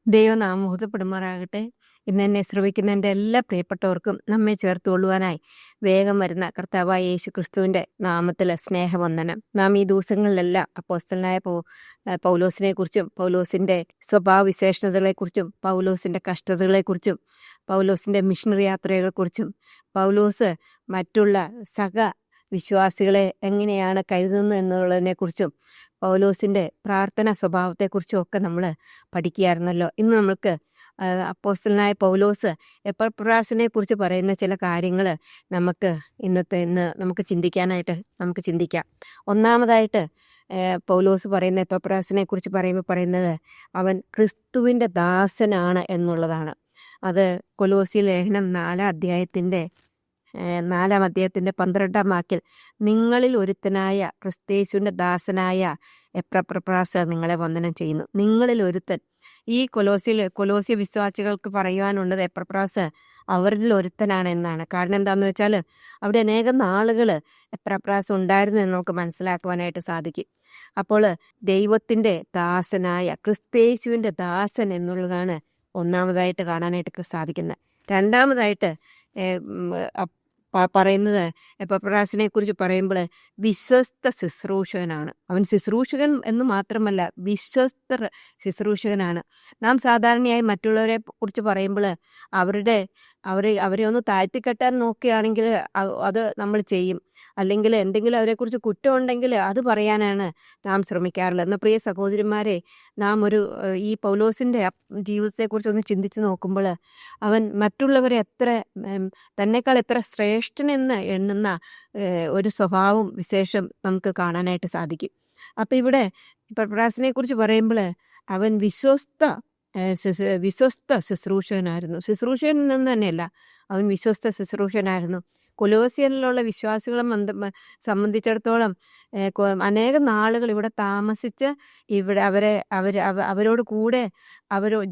ദൈവനാമം മഹത്വപ്പെടുമാറാകട്ടെ. ഇന്ന് എന്നെ ശ്രവിക്കുന്ന എൻ്റെ എല്ലാ പ്രിയപ്പെട്ടവർക്കും നമ്മെ ചേർത്ത് കൊള്ളുവാനായി വേഗം വരുന്ന കർത്താവായ യേശു ക്രിസ്തുവിൻ്റെ നാമത്തിൽ സ്നേഹവന്ദനം. നാം ഈ ദിവസങ്ങളിലെല്ലാം അപ്പോസ്തലനായ പൗലോസിനെ കുറിച്ചും പൗലോസിൻ്റെ സ്വഭാവവിശേഷതകളെക്കുറിച്ചും പൗലോസിൻ്റെ കഷ്ടതകളെക്കുറിച്ചും പൗലോസിൻ്റെ മിഷണറി യാത്രകളെക്കുറിച്ചും പൗലോസ് മറ്റുള്ള സഹ വിശ്വാസികളെ എങ്ങനെയാണ് കരുതുന്നത് എന്നുള്ളതിനെക്കുറിച്ചും പൗലോസിൻ്റെ പ്രാർത്ഥന സ്വഭാവത്തെക്കുറിച്ചും ഒക്കെ നമ്മൾ പഠിക്കുകയായിരുന്നല്ലോ. ഇന്ന് നമുക്ക് അപ്പോസ്തലനായ പൗലോസ് എപ്പഫ്രാസിനെ കുറിച്ച് പറയുന്ന ചില കാര്യങ്ങൾ ഇന്ന് നമുക്ക് ചിന്തിക്കാം. ഒന്നാമതായിട്ട് പൗലോസ് പറയുന്ന എപ്പഫ്രാസിനെ കുറിച്ച് പറയുന്നത് അവൻ ക്രിസ്തുവിൻ്റെ ദാസനാണ് എന്നുള്ളതാണ്. അത് കൊലോസ്യ ലേഖനം 4 അധ്യായത്തിൻ്റെ 12 വാക്യത്തിൽ നിങ്ങളിൽ ഒരുത്തനായ ക്രിസ്തേശുവിൻ്റെ ദാസനായ എപ്പഫ്രാസ് നിങ്ങളെ വന്ദനം ചെയ്യുന്നു. നിങ്ങളിൽ ഒരുത്തൻ. ഈ കൊലോസ്യ വിശ്വാസികൾക്ക് പറയുവാനുള്ളത് എപ്പഫ്രാസ് അവരിൽ ഒരുത്തനാണ് എന്നാണ്. കാരണം എന്താണെന്ന് വെച്ചാൽ അവിടെ അനേകം നാളുകൾ എപ്പഫ്രാസ് ഉണ്ടായിരുന്നു എന്ന് നമുക്ക് മനസ്സിലാക്കുവാനായിട്ട് സാധിക്കും. അപ്പോൾ ദൈവത്തിൻ്റെ ദാസനായ ക്രിസ്തേശുവിൻ്റെ ദാസൻ എന്നുള്ളതാണ് ഒന്നാമതായിട്ട് കാണാനായിട്ട് സാധിക്കുന്നത്. രണ്ടാമതായിട്ട് പറയുന്നത് എപ്പഫ്രാസിനെ കുറിച്ച് പറയുമ്പോൾ വിശ്വസ്ത ശുശ്രൂഷകനാണ്. അവൻ ശുശ്രൂഷകൻ എന്ന് മാത്രമല്ല, വിശ്വസ്ത ശുശ്രൂഷകനാണ്. നാം സാധാരണയായി മറ്റുള്ളവരെ കുറിച്ച് പറയുമ്പോൾ അവരെ ഒന്ന് താഴ്ത്തിക്കെട്ടാൻ നോക്കുകയാണെങ്കിൽ അത് നമ്മൾ ചെയ്യും. അല്ലെങ്കിൽ എന്തെങ്കിലും അവരെക്കുറിച്ച് കുറ്റമുണ്ടെങ്കിൽ അത് പറയാനാണ് നാം ശ്രമിക്കാറുള്ളത്. എന്നാൽ പ്രിയ സഹോദരന്മാരെ, നാം ഈ പൗലോസിൻ്റെ ജീവിതത്തെക്കുറിച്ച് ഒന്ന് ചിന്തിച്ച് നോക്കുമ്പോൾ അവൻ മറ്റുള്ളവരെ തന്നെക്കാൾ എത്ര ശ്രേഷ്ഠനെന്ന് എണ്ണുന്ന ഒരു സ്വഭാവം വിശേഷം നമുക്ക് കാണാനായിട്ട് സാധിക്കും. അപ്പം ഇവിടെ എപ്പഫ്രാസിനെ കുറിച്ച് പറയുമ്പോൾ അവൻ വിശ്വസ്ത ശുശ്രൂഷകനായിരുന്നു. ശുശ്രൂഷകൻ എന്ന് തന്നെയല്ല, അവൻ വിശ്വസ്ത ശുശ്രൂഷകനായിരുന്നു. കൊലോസ്യയിലുള്ള വിശ്വാസികളെ സംബന്ധിച്ചിടത്തോളം അനേകം നാളുകൾ ഇവിടെ താമസിച്ച് അവരോട് കൂടെ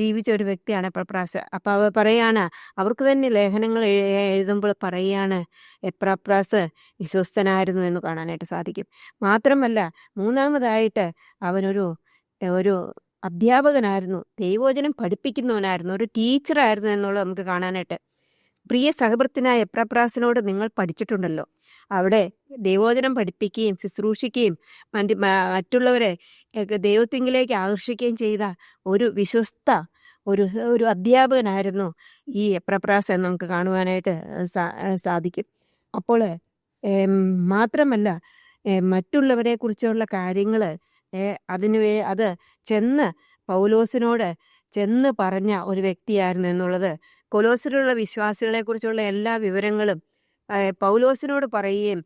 ജീവിച്ച ഒരു വ്യക്തിയാണ് എപ്പഫ്രാസ്. അപ്പോൾ അവർ പറയാണ്, അവർക്ക് തന്നെ ലേഖനങ്ങൾ എഴുതുമ്പോൾ പറയാണ് എപ്പഫ്രാസ് വിശ്വസ്തനായിരുന്നു എന്ന് കാണാനായിട്ട് സാധിക്കും. മാത്രമല്ല, മൂന്നാമതായിട്ട് അവനൊരു അധ്യാപകനായിരുന്നു, ദൈവവചനം പഠിപ്പിക്കുന്നവനായിരുന്നു, ഒരു ടീച്ചറായിരുന്നു എന്നുള്ളത് നമുക്ക് കാണാനായിട്ട്. പ്രിയ സഹഭൃത്തിനായ എപ്പഫ്രാസിനോട് നിങ്ങൾ പഠിച്ചിട്ടുണ്ടല്ലോ. അവിടെ ദൈവവചനം പഠിപ്പിക്കുകയും ശുശ്രൂഷിക്കുകയും മറ്റുള്ളവരെ ദൈവത്തിങ്കിലേക്ക് ആകർഷിക്കുകയും ചെയ്ത ഒരു വിശ്വസ്ത ഒരു അധ്യാപകനായിരുന്നു ഈ എപ്പഫ്രാസ് എന്ന് നമുക്ക് കാണുവാനായിട്ട് സാധിക്കും. അപ്പോൾ മാത്രമല്ല, മറ്റുള്ളവരെ കുറിച്ചുള്ള കാര്യങ്ങൾ അത് പൗലോസിനോട് ചെന്ന് പറഞ്ഞ ഒരു വ്യക്തിയായിരുന്നു എന്നുള്ളത്, കൊലോസിലുള്ള വിശ്വാസികളെക്കുറിച്ചുള്ള എല്ലാ വിവരങ്ങളും പൗലോസിനോട് പറയുകയും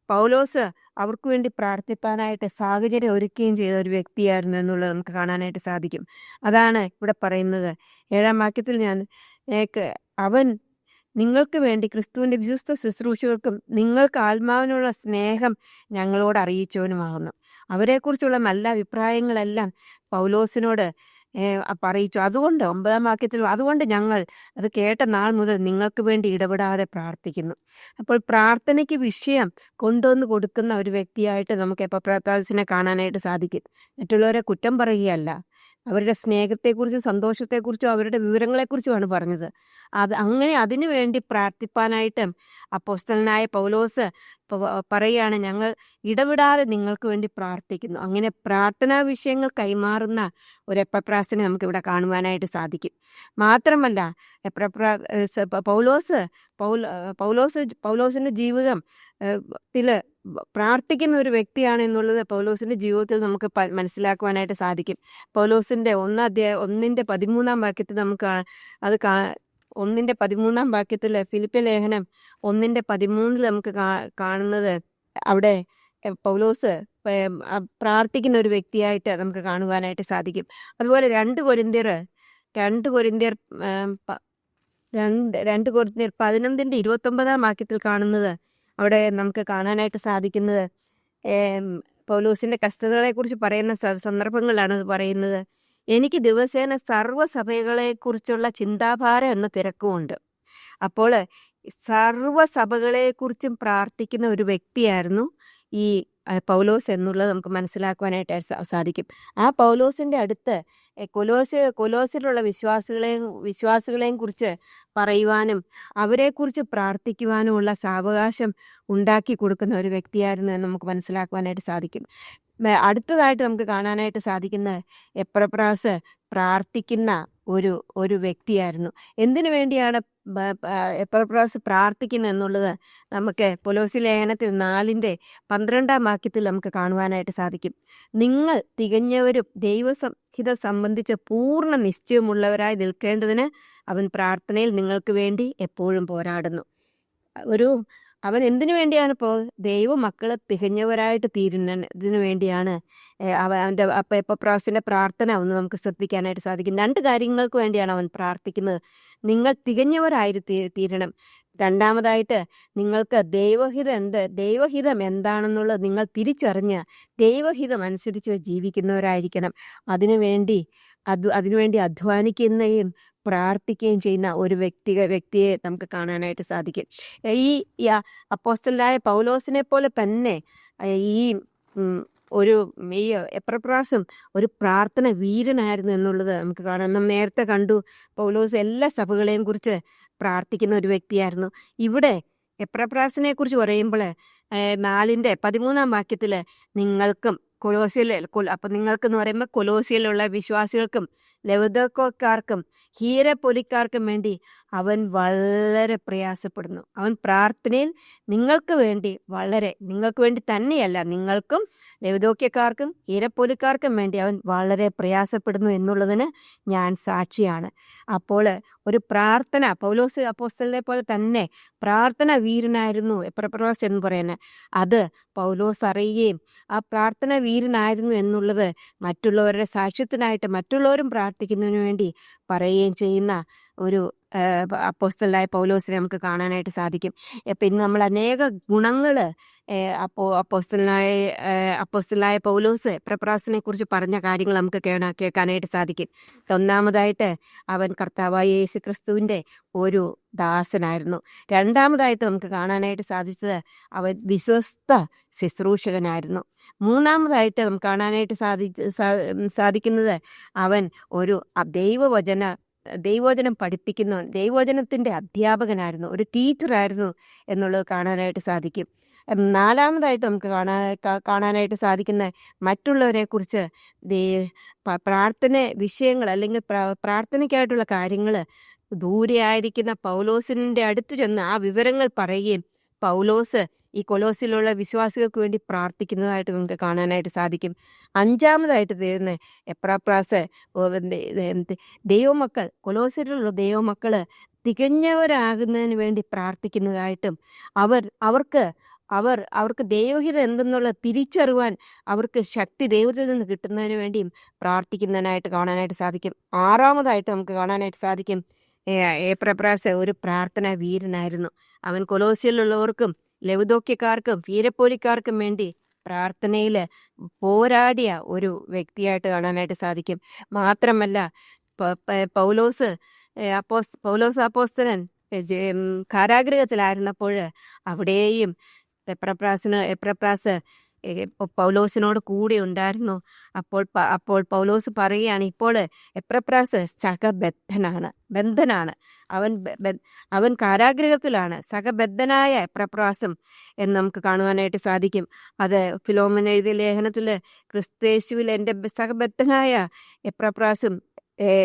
പൗലോസ് അവർക്ക് വേണ്ടി പ്രാർത്ഥിപ്പാനായിട്ട് സാഹചര്യം ഒരുക്കുകയും ചെയ്ത ഒരു വ്യക്തിയായിരുന്നു എന്നുള്ളത് നമുക്ക് കാണാനായിട്ട് സാധിക്കും. അതാണ് ഇവിടെ പറയുന്നത്. 7 വാക്യത്തിൽ അവൻ നിങ്ങൾക്ക് വേണ്ടി ക്രിസ്തുവിൻ്റെ വിശ്വസ്ത ശുശ്രൂഷകൾക്കും നിങ്ങൾക്ക് ആത്മാവിനുള്ള സ്നേഹം ഞങ്ങളോട് അറിയിച്ചവനുമാകുന്നു. അവരെക്കുറിച്ചുള്ള നല്ല അഭിപ്രായങ്ങളെല്ലാം പൗലോസിനോട് പറയിച്ചു. അതുകൊണ്ട് 9 വാക്യത്തിൽ അതുകൊണ്ട് ഞങ്ങൾ അത് കേട്ട നാൾ മുതൽ നിങ്ങൾക്ക് വേണ്ടി ഇടപെടാതെ പ്രാർത്ഥിക്കുന്നു. അപ്പോൾ പ്രാർത്ഥനയ്ക്ക് വിഷയം കൊണ്ടുവന്ന് കൊടുക്കുന്ന ഒരു വ്യക്തിയായിട്ട് നമുക്ക് എപ്പഫ്രാസിനെ കാണാനായിട്ട് സാധിക്കും. മറ്റുള്ളവരെ കുറ്റം പറയുകയല്ല, അവരുടെ സ്നേഹത്തെക്കുറിച്ചും സന്തോഷത്തെക്കുറിച്ചും അവരുടെ വിവരങ്ങളെക്കുറിച്ചുമാണ് പറഞ്ഞത്. അതിനു വേണ്ടി പ്രാർത്ഥിപ്പാനായിട്ട് അപ്പോസ്തലനായ പൗലോസ് പറയുകയാണ്, ഞങ്ങൾ ഇടവിടാതെ നിങ്ങൾക്ക് വേണ്ടി പ്രാർത്ഥിക്കുന്നു. അങ്ങനെ പ്രാർത്ഥനാ വിഷയങ്ങൾ കൈമാറുന്ന ഒരു എപ്പഫ്രാസിനെ നമുക്കിവിടെ കാണുവാനായിട്ട് സാധിക്കും. മാത്രമല്ല, പൗലോസിൻ്റെ ജീവിതം പ്രാർത്ഥിക്കുന്ന ഒരു വ്യക്തിയാണ് എന്നുള്ളത് പൗലോസിൻ്റെ ജീവിതത്തിൽ നമുക്ക് മനസ്സിലാക്കുവാനായിട്ട് സാധിക്കും. പൗലോസിൻ്റെ 1:13 വാക്യത്തിൽ നമുക്ക് 1:13 വാക്യത്തിൽ ഫിലിപ്പിയ ലേഖനം 1:13 നമുക്ക് കാണുന്നത്, അവിടെ പൗലോസ് പ്രാർത്ഥിക്കുന്ന ഒരു വ്യക്തിയായിട്ട് നമുക്ക് കാണുവാനായിട്ട് സാധിക്കും. അതുപോലെ 2 കൊരിന്ത്യർ 11:29 വാക്യത്തിൽ കാണുന്നത്, അവിടെ നമുക്ക് കാണാനായിട്ട് സാധിക്കുന്നത് പൗലോസിൻ്റെ കഷ്ടതകളെക്കുറിച്ച് പറയുന്ന സന്ദർഭങ്ങളാണ് അത് പറയുന്നത്. എനിക്ക് ദിവസേന സർവ്വസഭകളെക്കുറിച്ചുള്ള ചിന്താഭാരം എന്ന തിരക്കുമുണ്ട്. അപ്പോൾ സർവ്വസഭകളെക്കുറിച്ചും പ്രാർത്ഥിക്കുന്ന ഒരു വ്യക്തിയായിരുന്നു ഈ പൗലോസ് എന്നുള്ളത് നമുക്ക് മനസ്സിലാക്കുവാനായിട്ട് സാധിക്കും. ആ പൗലോസിൻ്റെ അടുത്ത് കൊലോസിലുള്ള വിശ്വാസികളെയും കുറിച്ച് പറയുവാനും അവരെക്കുറിച്ച് പ്രാർത്ഥിക്കുവാനുമുള്ള സാവകാശം ഉണ്ടാക്കി കൊടുക്കുന്ന ഒരു വ്യക്തിയായിരുന്നു എന്ന് നമുക്ക് മനസ്സിലാക്കുവാനായിട്ട് സാധിക്കും. അടുത്തതായിട്ട് നമുക്ക് കാണാനായിട്ട് സാധിക്കുന്നത് എപ്പഫ്രാസ് പ്രാർത്ഥിക്കുന്ന ഒരു വ്യക്തിയായിരുന്നു. എന്തിനു വേണ്ടിയാണ് എപ്പഫ്രാസ് പ്രാർത്ഥിക്കുന്നത് എന്നുള്ളത് നമുക്ക് കൊലോസ്യ ലേഖനത്തിൽ 4:12 വാക്യത്തിൽ നമുക്ക് കാണുവാനായിട്ട് സാധിക്കും. നിങ്ങൾ തികഞ്ഞവരും ദൈവഹിതം സംബന്ധിച്ച് പൂർണ്ണ നിശ്ചയമുള്ളവരായി നിൽക്കേണ്ടതിന് അവൻ പ്രാർത്ഥനയിൽ നിങ്ങൾക്ക് വേണ്ടി എപ്പോഴും പോരാടുന്നു. അവൻ എന്തിനു വേണ്ടിയാണ് ദൈവമക്കളെ തികഞ്ഞവരായിട്ട് തീരുന്നതിന് വേണ്ടിയാണ് അവൻ്റെ എപ്പഫ്രാസിൻ്റെ പ്രാർത്ഥന ഒന്ന് നമുക്ക് ശ്രദ്ധിക്കാനായിട്ട് സാധിക്കും. 2 കാര്യങ്ങൾക്ക് വേണ്ടിയാണ് അവൻ പ്രാർത്ഥിക്കുന്നത്. നിങ്ങൾ തികഞ്ഞവരായി തീരണം. രണ്ടാമതായിട്ട് നിങ്ങൾക്ക് ദൈവഹിതം എന്താണെന്നുള്ളത് നിങ്ങൾ തിരിച്ചറിഞ്ഞ് ദൈവഹിതം അനുസരിച്ച് ജീവിക്കുന്നവരായിരിക്കണം. അതിനുവേണ്ടി അധ്വാനിക്കുകയും പ്രാർത്ഥിക്കുകയും ചെയ്യുന്ന ഒരു വ്യക്തിയെ നമുക്ക് കാണാനായിട്ട് സാധിക്കും. ഈ അപ്പോസ്തലനായ പൗലോസിനെ പോലെ തന്നെ ഈ എപ്പഫ്രാസും ഒരു പ്രാർത്ഥന വീരനായിരുന്നു എന്നുള്ളത് നമുക്ക് കാണാം. നാം നേരത്തെ കണ്ടു, പൗലോസ് എല്ലാ സഭകളെയും കുറിച്ച് പ്രാർത്ഥിക്കുന്ന ഒരു വ്യക്തിയായിരുന്നു. ഇവിടെ എപ്പഫ്രാസിനെ കുറിച്ച് പറയുമ്പോൾ 4:13 വാക്യത്തിൽ നിങ്ങൾക്കും അപ്പം നിങ്ങൾക്കെന്ന് പറയുമ്പോൾ കൊലോസ്യയിലുള്ള വിശ്വാസികൾക്കും ലവുദോക്യക്കാർക്കും ഹീരപ്പൊലിക്കാർക്കും വേണ്ടി അവൻ വളരെ പ്രയാസപ്പെടുന്നു. അവൻ പ്രാർത്ഥനയിൽ നിങ്ങൾക്ക് വേണ്ടി തന്നെയല്ല, നിങ്ങൾക്കും ലവുദോക്യക്കാർക്കും ഹീരപ്പൊലിക്കാർക്കും വേണ്ടി അവൻ വളരെ പ്രയാസപ്പെടുന്നു എന്നുള്ളതിന് ഞാൻ സാക്ഷിയാണ്. അപ്പോൾ ഒരു പ്രാർത്ഥന, പൗലോസ് അപ്പോസ്തലനെ പോലെ തന്നെ പ്രാർത്ഥന വീരനായിരുന്നു എപ്പഫ്രാസ് എന്ന് പറയുന്നത്. അത് പൗലോസ് അറിയുകയും ആ പ്രാർത്ഥന വീരനായിരുന്നു എന്നുള്ളത് മറ്റുള്ളവരുടെ സാക്ഷ്യത്തിനായിട്ട് മറ്റുള്ളവരും പ്രാർത്ഥിക്കുന്നതിന് വേണ്ടി പറയുകയും ചെയ്യുന്ന ഒരു അപ്പോസ്തലനായ പൗലോസിനെ നമുക്ക് കാണാനായിട്ട് സാധിക്കും. പിന്നെ നമ്മൾ അനേക ഗുണങ്ങൾ അപ്പോസ്തലനായ പൗലോസ് എപ്പഫ്രാസിനെ കുറിച്ച് പറഞ്ഞ കാര്യങ്ങൾ നമുക്ക് കേൾക്കാനായിട്ട് സാധിക്കും. ഒന്നാമതായിട്ട് അവൻ കർത്താവായ യേശു ക്രിസ്തുവിൻ്റെ ഒരു ദാസനായിരുന്നു. രണ്ടാമതായിട്ട് നമുക്ക് കാണാനായിട്ട് സാധിച്ചത് അവൻ വിശ്വസ്ത ശുശ്രൂഷകനായിരുന്നു. മൂന്നാമതായിട്ട് നമുക്ക് കാണാനായിട്ട് സാധിക്കുന്നത് അവൻ ഒരു ദൈവവചനം ദൈവവചനത്തിൻ്റെ അധ്യാപകനായിരുന്നു, ഒരു ടീച്ചറായിരുന്നു എന്നുള്ളത് കാണാനായിട്ട് സാധിക്കും. നാലാമതായിട്ട് നമുക്ക് കാണാനായിട്ട് സാധിക്കുന്ന മറ്റുള്ളവരെ കുറിച്ച് പ്രാർത്ഥന വിഷയങ്ങൾ അല്ലെങ്കിൽ പ്രാർത്ഥനയ്ക്കായിട്ടുള്ള കാര്യങ്ങൾ ദൂരെ ആയിരിക്കുന്ന പൗലോസിൻ്റെ അടുത്ത് ചെന്ന് ആ വിവരങ്ങൾ പറയുകയും പൗലോസ് ഈ കൊലോസിലുള്ള വിശ്വാസികൾക്ക് വേണ്ടി പ്രാർത്ഥിക്കുന്നതായിട്ട് നമുക്ക് കാണാനായിട്ട് സാധിക്കും. അഞ്ചാമതായിട്ട് തീരുന്ന എപ്പഫ്രാസ് കൊലോസിലുള്ള ദൈവമക്കൾ തികഞ്ഞവരാകുന്നതിന് വേണ്ടി പ്രാർത്ഥിക്കുന്നതായിട്ടും അവർക്ക് ദൈവഹിതം എന്തെന്നുള്ള തിരിച്ചറിവാൻ അവർക്ക് ശക്തി ദൈവത്തിൽ നിന്ന് കിട്ടുന്നതിന് വേണ്ടിയും പ്രാർത്ഥിക്കുന്നതിനായിട്ട് കാണാനായിട്ട് സാധിക്കും. ആറാമതായിട്ട് നമുക്ക് കാണാനായിട്ട് സാധിക്കും എപ്പഫ്രാസ് ഒരു പ്രാർത്ഥന വീരനായിരുന്നു. അവൻ കൊലോസ്യയിലുള്ളവർക്കും ലവുദോക്യക്കാർക്കും ഹീരപ്പൊലിക്കാർക്കും വേണ്ടി പ്രാർത്ഥനയിൽ പോരാടിയ ഒരു വ്യക്തിയായിട്ട് കാണാനായിട്ട് സാധിക്കും. മാത്രമല്ല പൗലോസ് അപ്പോസ്തലൻ കാരാഗൃഹത്തിലായിരുന്നപ്പോൾ അവിടെയും എപ്പഫ്രാസ് പൗലോസിനോട് കൂടെ ഉണ്ടായിരുന്നു. അപ്പോൾ പൗലോസ് പറയുകയാണ്, ഇപ്പോൾ എപ്പഫ്രാസ് ബന്ധനാണ്, അവൻ കാരാഗൃഹത്തിലാണ്, സഹബദ്ധനായ എപ്പഫ്രാസും എന്ന് നമുക്ക് കാണുവാനായിട്ട് സാധിക്കും. അത് ഫിലോമോൻ എഴുതിയ ലേഖനത്തിൽ ക്രിസ്തയേശുവിൽ എൻ്റെ സഹബദ്ധനായ എപ്പഫ്രാസും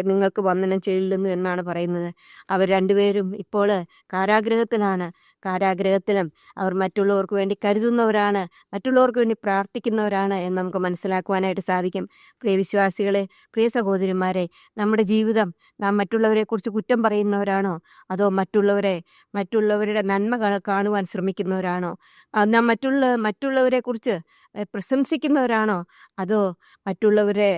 നിങ്ങൾക്ക് വന്ദനം ചെല്ലുന്നു എന്നാണ് പറയുന്നത്. അവർ രണ്ടുപേരും ഇപ്പോൾ കാരാഗൃഹത്തിലാണ്. കാരാഗൃഹത്തിലും അവർ മറ്റുള്ളവർക്ക് വേണ്ടി കരുതുന്നവരാണ്, മറ്റുള്ളവർക്ക് വേണ്ടി പ്രാർത്ഥിക്കുന്നവരാണ് എന്ന് നമുക്ക് മനസ്സിലാക്കുവാനായിട്ട് സാധിക്കും. പ്രിയ വിശ്വാസികളെ, പ്രിയ സഹോദരിമാരെ, നമ്മുടെ ജീവിതം നാം മറ്റുള്ളവരെക്കുറിച്ച് കുറ്റം പറയുന്നവരാണോ, അതോ മറ്റുള്ളവരുടെ നന്മ കാണുവാൻ ശ്രമിക്കുന്നവരാണോ? നാം മറ്റുള്ളവരെക്കുറിച്ച് പ്രശംസിക്കുന്നവരാണോ, അതോ മറ്റുള്ളവരെ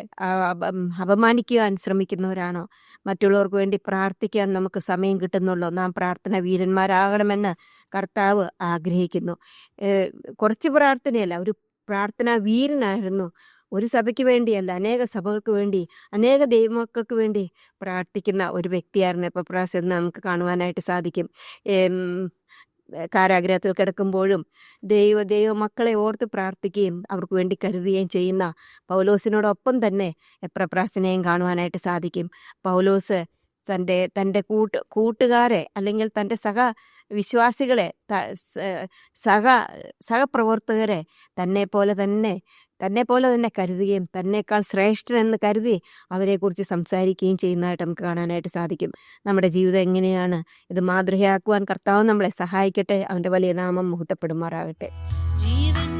അപമാനിക്കുവാൻ ശ്രമിക്കുന്നവരാണോ? മറ്റുള്ളവർക്ക് വേണ്ടി പ്രാർത്ഥിക്കാൻ നമുക്ക് സമയം കിട്ടുന്നുള്ളൂ. നാം പ്രാർത്ഥന വീരന്മാരാകണമെന്ന് കർത്താവ് ആഗ്രഹിക്കുന്നു. കുറച്ച് പ്രാർത്ഥനയല്ല, ഒരു പ്രാർത്ഥനാ വീരനായിരുന്നു. ഒരു സഭയ്ക്ക് വേണ്ടിയല്ല, അനേക സഭകൾക്ക് വേണ്ടി, അനേക ദൈവമക്കൾക്ക് വേണ്ടി പ്രാർത്ഥിക്കുന്ന ഒരു വ്യക്തിയായിരുന്നു എപ്പഫ്രാസ് എന്ന് നമുക്ക് കാണുവാനായിട്ട് സാധിക്കും. കാരാഗ്രഹത്തിൽ കിടക്കുമ്പോഴും ദൈവ മക്കളെ ഓർത്ത് പ്രാർത്ഥിക്കുകയും അവർക്ക് വേണ്ടി കരുതുകയും ചെയ്യുന്ന പൗലോസിനോടൊപ്പം തന്നെ എപ്രപ്രാസിനെയും കാണുവാനായിട്ട് സാധിക്കും. പൗലോസ് തൻ്റെ കൂട്ടുകാരെ അല്ലെങ്കിൽ തൻ്റെ വിശ്വാസികളെ സഹപ്രവർത്തകരെ തന്നെ പോലെ തന്നെ കരുതുകയും തന്നേക്കാൾ ശ്രേഷ്ഠനെന്ന് കരുതി അവരെക്കുറിച്ച് സംസാരിക്കുകയും ചെയ്യുന്നതായിട്ട് നമുക്ക് കാണാനായിട്ട് സാധിക്കും. നമ്മുടെ ജീവിതം എങ്ങനെയാണ് ഇത് മാതൃകയാക്കുവാൻ കർത്താവ് നമ്മളെ സഹായിക്കട്ടെ. അവൻ്റെ വലിയ നാമം മുഹൂർത്തപ്പെടുമാറാകട്ടെ. ജീവൻ